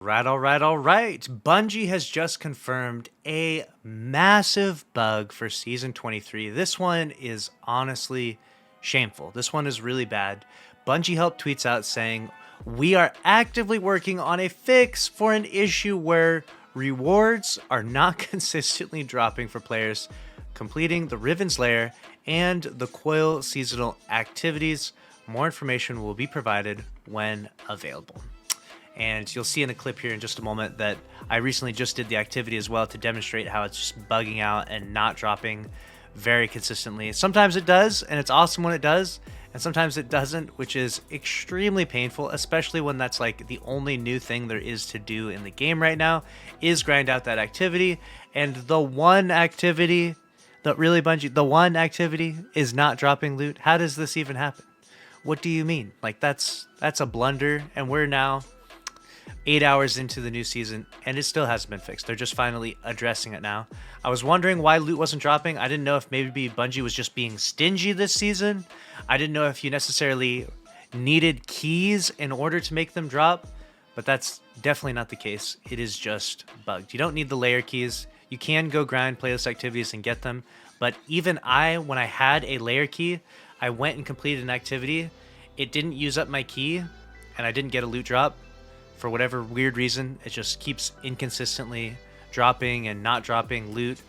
All right. Bungie has just confirmed a massive bug for Season 23. This one is honestly shameful. This one is really bad. Bungie helped tweets out saying, "We are actively working on a fix for an issue where rewards are not consistently dropping for players completing the Riven's Lair and the Coil seasonal activities. More information will be provided when available." And you'll see in a clip here in just a moment that I recently just did the activity as well to demonstrate how it's just bugging out and not dropping very consistently. Sometimes it does, and it's awesome when it does, and sometimes it doesn't, which is extremely painful, especially when that's like the only new thing there is to do in the game right now is grind out that activity. And the one activity that really Bungie, the one activity is not dropping loot. How does this even happen? What do you mean? Like that's a blunder, and we're now 8 hours into the new season and it still hasn't been fixed. They're just finally addressing it now. I was wondering why loot wasn't dropping. I didn't know if maybe Bungie was just being stingy this season. I didn't know if you necessarily needed keys in order to make them drop, but that's definitely not the case. It is just bugged. You don't need the layer keys. You can go grind playlist activities and get them, but even when I had a layer key, I went and completed an activity. It didn't use up my key and I didn't get a loot drop. For whatever weird reason, it just keeps inconsistently dropping and not dropping loot.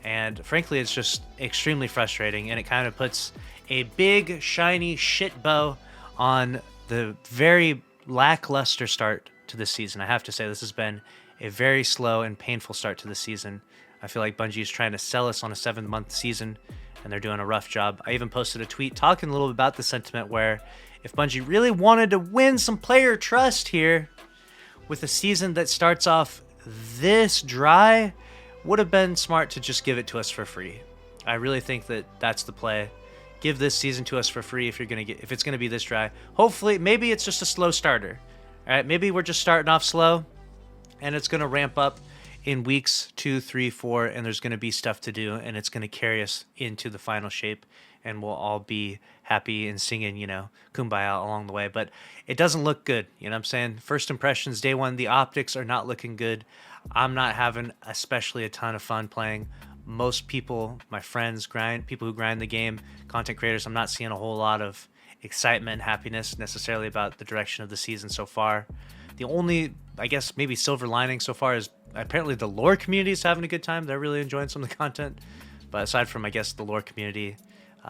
And frankly, it's just extremely frustrating. And it kind of puts a big, shiny shit bow on the very lackluster start to this season. I have to say, this has been a very slow and painful start to the season. I feel like Bungie is trying to sell us on a 7-month season, and they're doing a rough job. I even posted a tweet talking a little bit about the sentiment where if Bungie really wanted to win some player trust here, with a season that starts off this dry, would have been smart to just give it to us for free. I really think that that's the play. Give this season to us for free if it's gonna be this dry. Hopefully, maybe it's just a slow starter. All right, maybe we're just starting off slow, and it's gonna ramp up in weeks 2, 3, 4, and there's gonna be stuff to do, and it's gonna carry us into the final shape, and we'll all be happy and singing, Kumbaya along the way. But it doesn't look good, you know what I'm saying? First impressions, day one, the optics are not looking good. I'm not having especially a ton of fun playing. Most people, my friends, people who grind the game, content creators, I'm not seeing a whole lot of excitement and happiness necessarily about the direction of the season so far. The only, I guess, maybe silver lining so far is apparently the lore community is having a good time. They're really enjoying some of the content. But aside from, I guess, the lore community,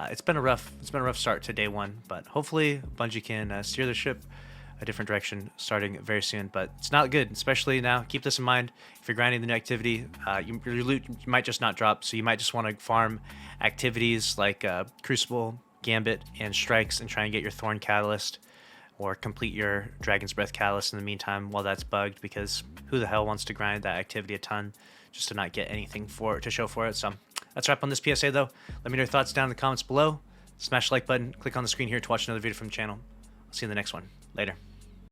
it's been a rough start to day one, but hopefully Bungie can steer the ship a different direction starting very soon. But it's not good, especially now. Keep this in mind. If you're grinding the new activity, your loot might just not drop, so you might just want to farm activities like Crucible, Gambit, and Strikes and try and get your Thorn Catalyst or complete your Dragon's Breath Catalyst in the meantime while that's bugged, because who the hell wants to grind that activity a ton just to not get anything to show for it. So that's a wrap on this PSA though. Let me know your thoughts down in the comments below. Smash the like button, click on the screen here to watch another video from the channel. I'll see you in the next one. Later.